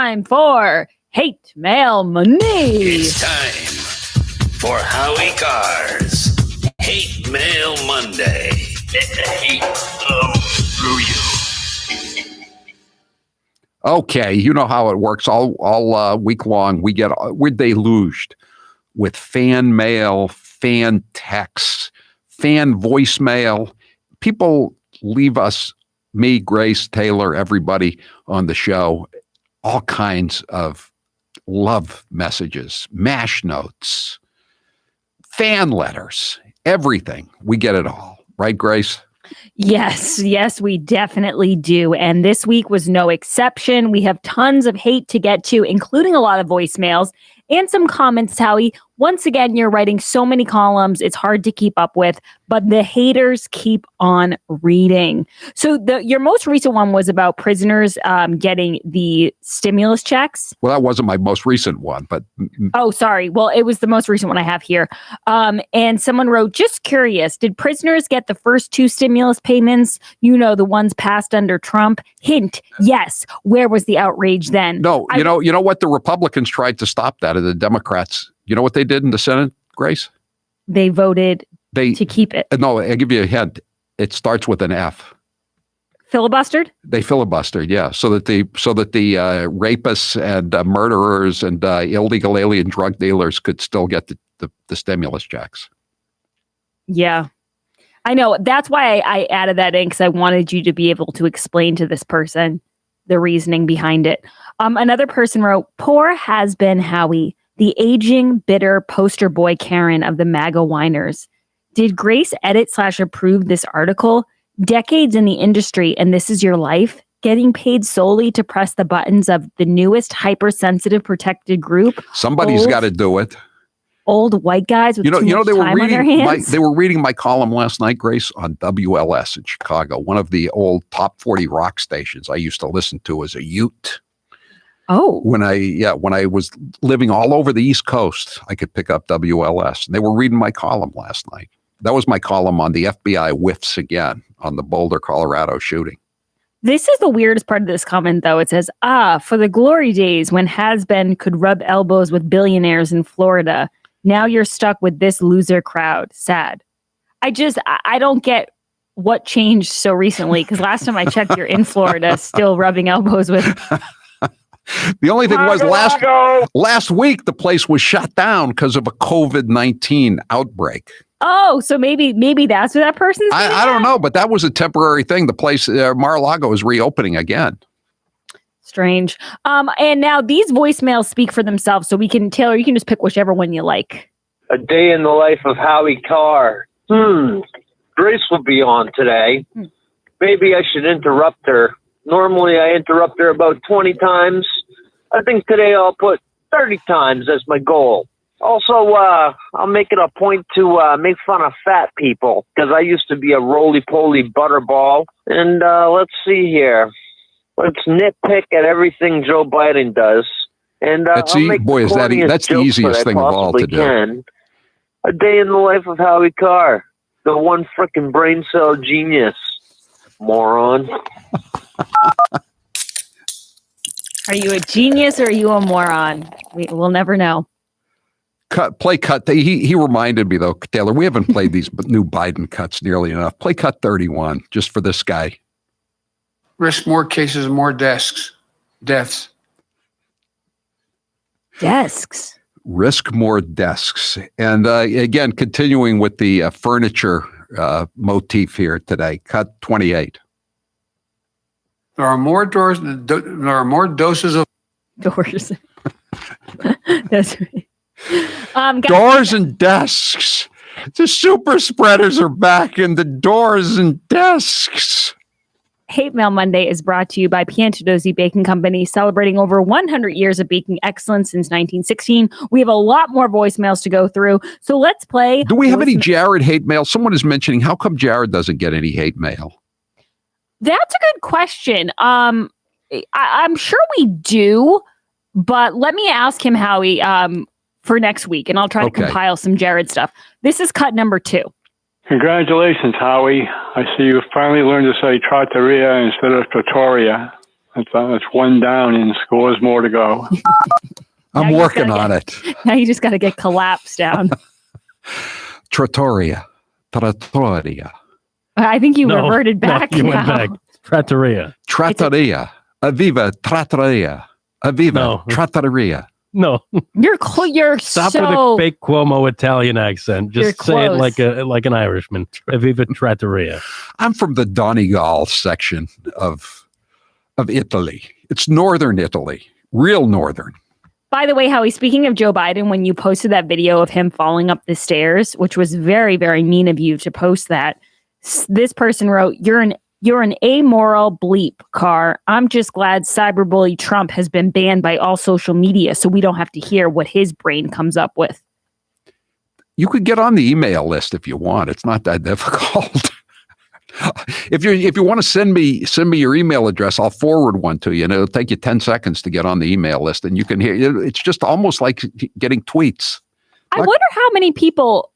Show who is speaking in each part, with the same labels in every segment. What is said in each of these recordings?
Speaker 1: Time for Hate Mail Money.
Speaker 2: It's time for Howie Carr's Hate Mail Monday. Let the hate flow through you.
Speaker 3: Okay, you know how it works. All week long, we're deluged with fan mail, fan texts, fan voicemail. People leave us, me, Grace, Taylor, everybody on the show, all kinds of love messages, mash notes, fan letters, everything. We get it all. Right, Grace?
Speaker 1: Yes, we definitely do. And this week was no exception. We have tons of hate to get to, including a lot of voicemails and some comments, Howie. Once again, you're writing so many columns, it's hard to keep up with, but the haters keep on reading. So your most recent one was about prisoners getting the stimulus checks.
Speaker 3: Well, that wasn't my most recent one, but...
Speaker 1: Oh, sorry. Well, it was the most recent one I have here. And someone wrote, just curious, did prisoners get the first two stimulus payments? You know, the ones passed under Trump? Hint, yes. Where was the outrage then?
Speaker 3: No, you know what? The Republicans tried to stop that, and the Democrats... You know what they did in the Senate, Grace?
Speaker 1: They voted to keep it.
Speaker 3: No, I'll give you a hint. It starts with an F.
Speaker 1: Filibustered?
Speaker 3: They filibustered, yeah, so that the rapists and murderers and illegal alien drug dealers could still get the stimulus checks.
Speaker 1: Yeah, I know. That's why I added that in, because I wanted you to be able to explain to this person the reasoning behind it. Another person wrote, "Poor has-been Howie. The aging, bitter poster boy Karen of the MAGA whiners. Did Grace edit/approve this article? Decades in the industry and this is your life? Getting paid solely to press the buttons of the newest hypersensitive protected group?
Speaker 3: Somebody's got to do it.
Speaker 1: Old white guys with too much time on their hands?"
Speaker 3: They were reading my column last night, Grace, on WLS in Chicago, one of the old top 40 rock stations I used to listen to as a Ute.
Speaker 1: Oh,
Speaker 3: when I was living all over the East Coast, I could pick up WLS. And they were reading my column last night. That was my column on the FBI whiffs again on the Boulder, Colorado shooting.
Speaker 1: This is the weirdest part of this comment, though. It says, for the glory days when has-been could rub elbows with billionaires in Florida. Now you're stuck with this loser crowd. Sad. I don't get what changed so recently, because last time I checked, you're in Florida still rubbing elbows with...
Speaker 3: The only thing was last week, the place was shut down because of a COVID-19 outbreak.
Speaker 1: Oh, so maybe that's what that person's doing?
Speaker 3: I don't know, but that was a temporary thing. The place, Mar-a-Lago, is reopening again.
Speaker 1: Strange. And now these voicemails speak for themselves. So Taylor, you can just pick whichever one you like.
Speaker 4: A day in the life of Howie Carr. Grace will be on today. Maybe I should interrupt her. Normally, I interrupt her about 20 times. I think today I'll put 30 times as my goal. Also, I'll make it a point to make fun of fat people, because I used to be a roly-poly butterball. And let's see here. Let's nitpick at everything Joe Biden does. And that's
Speaker 3: the easiest thing of all to do.
Speaker 4: A day in the life of Howie Carr, the one frickin' brain cell genius. Moron.
Speaker 1: Are you a genius or are you a moron? We'll never know.
Speaker 3: Cut. He reminded me, though, Taylor, we haven't played these new Biden cuts nearly enough. Play cut 31, just for this guy.
Speaker 5: Risk more cases, more deaths.
Speaker 1: Desks.
Speaker 3: Risk more desks. And again, continuing with the furniture motif here today, cut 28.
Speaker 5: There are more doses of
Speaker 1: doors. That's right.
Speaker 3: Doors and desks. The super spreaders are back in the doors and desks.
Speaker 1: Hate Mail Monday is brought to you by Piantadosi Baking Company, celebrating over 100 years of baking excellence since 1916. We have a lot more voicemails to go through, so let's play.
Speaker 3: Do we have any Jared hate mail? Someone is mentioning, how come Jared doesn't get any hate mail?
Speaker 1: That's a good question. I'm sure we do, but let me ask him, Howie, for next week, and I'll try to compile some Jared stuff. This is cut number 2.
Speaker 6: Congratulations, Howie. I see you finally learned to say Trattoria instead of Trattoria. It's one down and scores more to go.
Speaker 3: I'm working on it.
Speaker 1: Now you just got to get collapsed down.
Speaker 3: Trattoria.
Speaker 1: I think you reverted back.
Speaker 7: You went back. Trattoria.
Speaker 3: Trattoria. Aviva Trattoria. Aviva Trattoria.
Speaker 7: No.
Speaker 1: You're
Speaker 7: Stop
Speaker 1: so...
Speaker 7: with a fake Cuomo Italian accent. Just say it like an Irishman. Aviva Trattoria.
Speaker 3: I'm from the Donegal section of Italy. It's northern Italy. Real northern.
Speaker 1: By the way, Howie, speaking of Joe Biden, when you posted that video of him falling up the stairs, which was very, very mean of you to post that, this person wrote, You're an amoral bleep, Carr. I'm just glad cyberbully Trump has been banned by all social media so we don't have to hear what his brain comes up with.
Speaker 3: You could get on the email list if you want. It's not that difficult. If you want to send me your email address, I'll forward one to you, and it'll take you 10 seconds to get on the email list, and you can hear. It's just almost like getting tweets.
Speaker 1: I wonder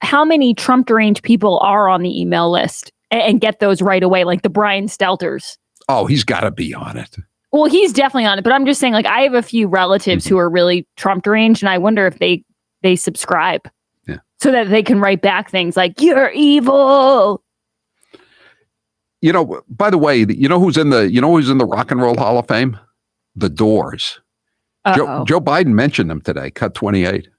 Speaker 1: how many Trump deranged people are on the email list and get those right away, like the Brian Stelters.
Speaker 3: Oh, he's got to be on it.
Speaker 1: Well, he's definitely on it, but I'm just saying, like, I have a few relatives who are really Trump deranged, and I wonder if they subscribe, so that they can write back things like "You're evil."
Speaker 3: You know, by the way, you know who's in the Rock and Roll Hall of Fame? The Doors. Joe Biden mentioned them today. Cut 28.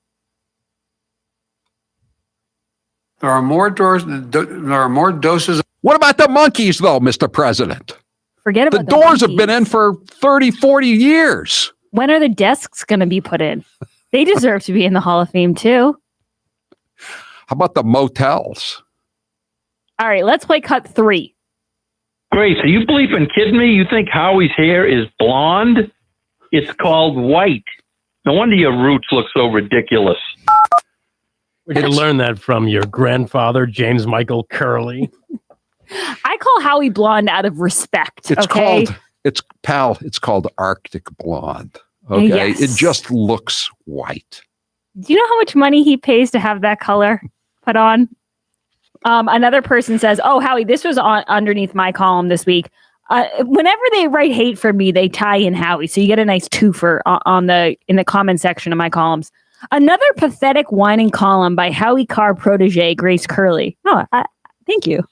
Speaker 5: There are more doses.
Speaker 3: What about the Monkees, though, Mr. President?
Speaker 1: Forget about
Speaker 3: the Doors have been in for 30, 40 years.
Speaker 1: When are the desks going to be put in? They deserve to be in the Hall of Fame, too.
Speaker 3: How about the Motels?
Speaker 1: All right, let's play cut 3.
Speaker 8: Grace, are you bleeping kidding me? You think Howie's hair is blonde? It's called white. No wonder your roots look so ridiculous.
Speaker 7: Where'd you learn that from? Your grandfather, James Michael Curley?
Speaker 1: I call Howie blonde out of respect.
Speaker 3: It's
Speaker 1: okay?
Speaker 3: It's called Arctic Blonde. Okay.
Speaker 1: Yes.
Speaker 3: It just looks white.
Speaker 1: Do you know how much money he pays to have that color put on? Another person says, "Oh, Howie, this was underneath my column this week. Whenever they write hate for me, they tie in Howie, so you get a nice twofer in the comment section of my columns." Another pathetic whining column by Howie Carr protege Grace Curley. Oh, thank you.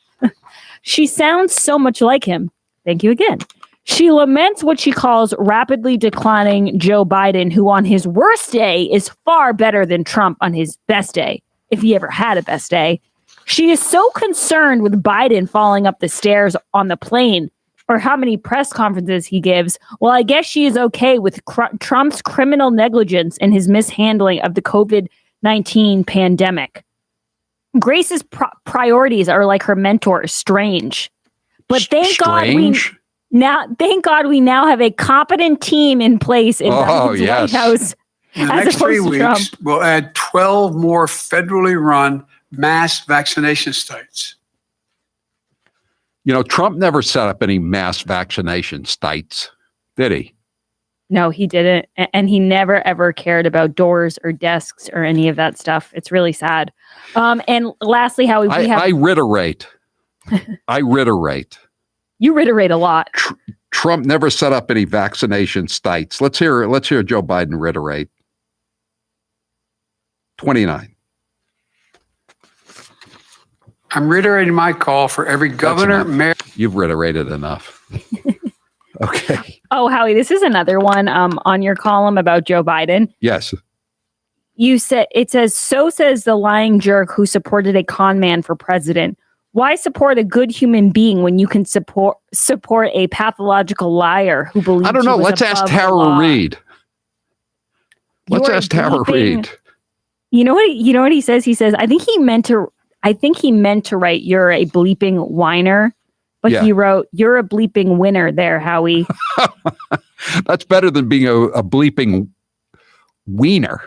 Speaker 1: She sounds so much like him. Thank you again. She laments what she calls rapidly declining Joe Biden, who on his worst day is far better than Trump on his best day, if he ever had a best day. She is so concerned with Biden falling up the stairs on the plane or how many press conferences he gives. Well, I guess she is okay with Trump's criminal negligence and his mishandling of the COVID-19 pandemic. Grace's priorities are like her mentor, Strange. But thank God we now have a competent team in place in Biden's White House.
Speaker 5: In the next 3 weeks, we'll add 12 more federally run mass vaccination sites.
Speaker 3: You know, Trump never set up any mass vaccination sites, did he?
Speaker 1: No, he didn't. And he never, ever cared about doors or desks or any of that stuff. It's really sad. And lastly, Howie,
Speaker 3: I reiterate. I reiterate.
Speaker 1: You reiterate a lot.
Speaker 3: Trump never set up any vaccination sites. Let's hear Joe Biden reiterate. 29.
Speaker 5: I'm reiterating my call for every governor, mayor.
Speaker 3: You've reiterated enough. Okay.
Speaker 1: Oh, Howie, this is another one on your column about Joe Biden.
Speaker 3: Yes.
Speaker 1: You said, it says, so says the lying jerk who supported a con man for president. Why support a good human being when you can support a pathological liar who believes?
Speaker 3: I don't know. Let's ask Tara Reid. Let's ask Tara Reid.
Speaker 1: You know what he says? He says, I think he meant to write, "You're a bleeping whiner," but he wrote, "You're a bleeping winner there, Howie."
Speaker 3: That's better than being a bleeping wiener.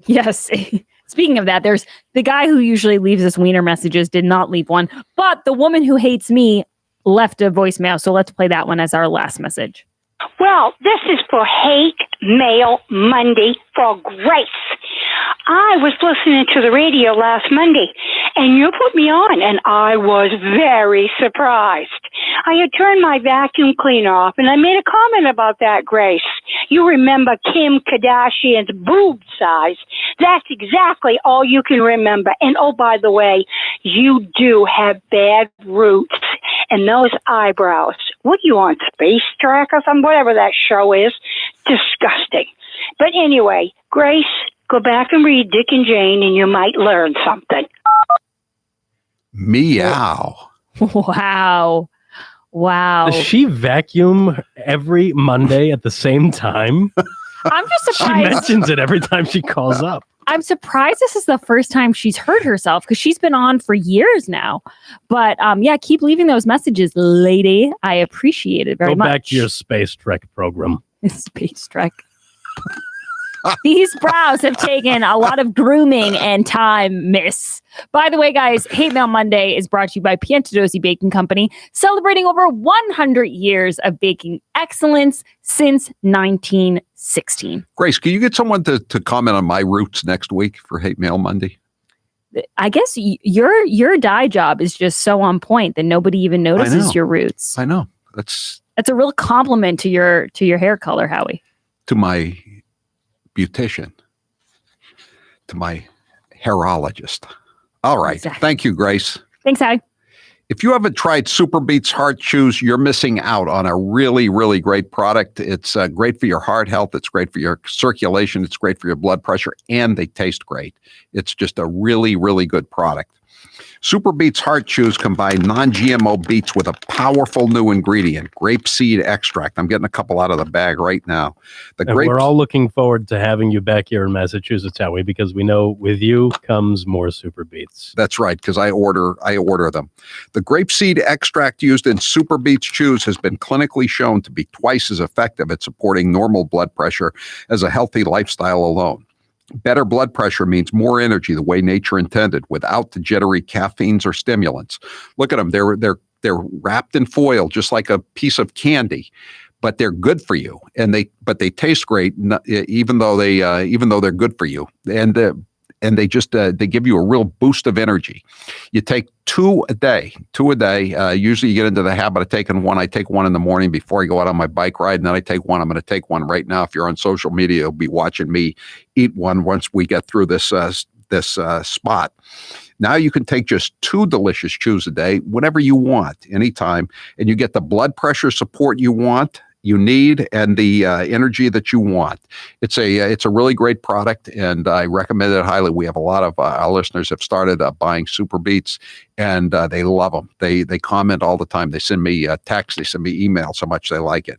Speaker 1: Yes. Speaking of that, there's the guy who usually leaves us wiener messages did not leave one, but the woman who hates me left a voicemail. So let's play that one as our last message.
Speaker 9: Well, this is for Hate Mail Monday for Grace. I was listening to the radio last Monday, and you put me on, and I was very surprised. I had turned my vacuum cleaner off, and I made a comment about that, Grace. You remember Kim Kardashian's boob size. That's exactly all you can remember. And, oh, by the way, you do have bad roots. And those eyebrows. What are you on, Space Trek or something? Whatever that show is. Disgusting. But anyway, Grace, go back and read Dick and Jane, and you might learn something.
Speaker 3: Meow.
Speaker 1: Wow. Wow.
Speaker 7: Does she vacuum every Monday at the same time?
Speaker 1: I'm just
Speaker 7: She
Speaker 1: surprised.
Speaker 7: mentions it every time she calls up.
Speaker 1: I'm surprised this is the first time she's heard herself because she's been on for years now. But yeah, keep leaving those messages, lady. I appreciate it very much.
Speaker 7: Go back to your Space Trek program.
Speaker 1: Space Trek. These brows have taken a lot of grooming and time, miss. By the way, guys, Hate Mail Monday is brought to you by Piantadosi Baking Company, celebrating over 100 years of baking excellence since 1916.
Speaker 3: Grace, can you get someone to comment on my roots next week for Hate Mail Monday?
Speaker 1: I guess your dye job is just so on point that nobody even notices your roots.
Speaker 3: I know. That's
Speaker 1: a real compliment to your hair color, Howie.
Speaker 3: To my beautician, to my hairologist. All right.
Speaker 1: Exactly.
Speaker 3: Thank you, Grace.
Speaker 1: Thanks, Howie.
Speaker 3: If you haven't tried Super Beats Heart Chews, you're missing out on a really, really great product. It's great for your heart health. It's great for your circulation. It's great for your blood pressure, and they taste great. It's just a really, really good product. Super Beats Heart Chews combine non-GMO beets with a powerful new ingredient, grapeseed extract. I'm getting a couple out of the bag right now.
Speaker 7: We're all looking forward to having you back here in Massachusetts, Howie, because we know with you comes more Super Beets.
Speaker 3: That's right, because I order them. The grapeseed extract used in Super Beets Chews has been clinically shown to be twice as effective at supporting normal blood pressure as a healthy lifestyle alone. Better blood pressure means more energy the way nature intended, without the jittery caffeines or stimulants. Look at them. They're wrapped in foil, just like a piece of candy, but they're good for you. And they taste great, even though they're good for you. And they just they give you a real boost of energy. You take two a day. Usually you get into the habit of taking one. I take one in the morning before I go out on my bike ride, and then I take one. I'm going to take one right now. If you're on social media, you'll be watching me eat one once we get through this spot. Now you can take just 2 delicious chews a day, whenever you want, anytime, and you get the blood pressure support you need, and the energy that you want. It's a really great product, and I recommend it highly. We have a lot of our listeners have started buying Super Beets, and they love them. They comment all the time. They send me texts, they send me emails how much they like it.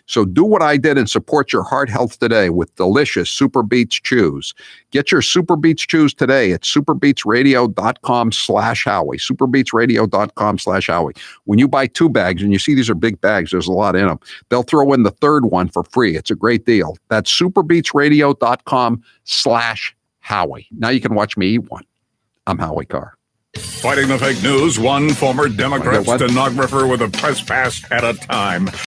Speaker 3: So do what I did and support your heart health today with delicious Super Beets Chews. Get your Super Beets Chews today at superbeetsradio.com/Howie. Superbeetsradio.com/Howie. When you buy 2 bags, and you see these are big bags, there's a lot in them, they'll throw in the 3rd one for free. It's a great deal. That's superbeetsradio.com/Howie. Now you can watch me eat one. I'm Howie Carr.
Speaker 10: Fighting the fake news, one former Democrat stenographer with a press pass at a time.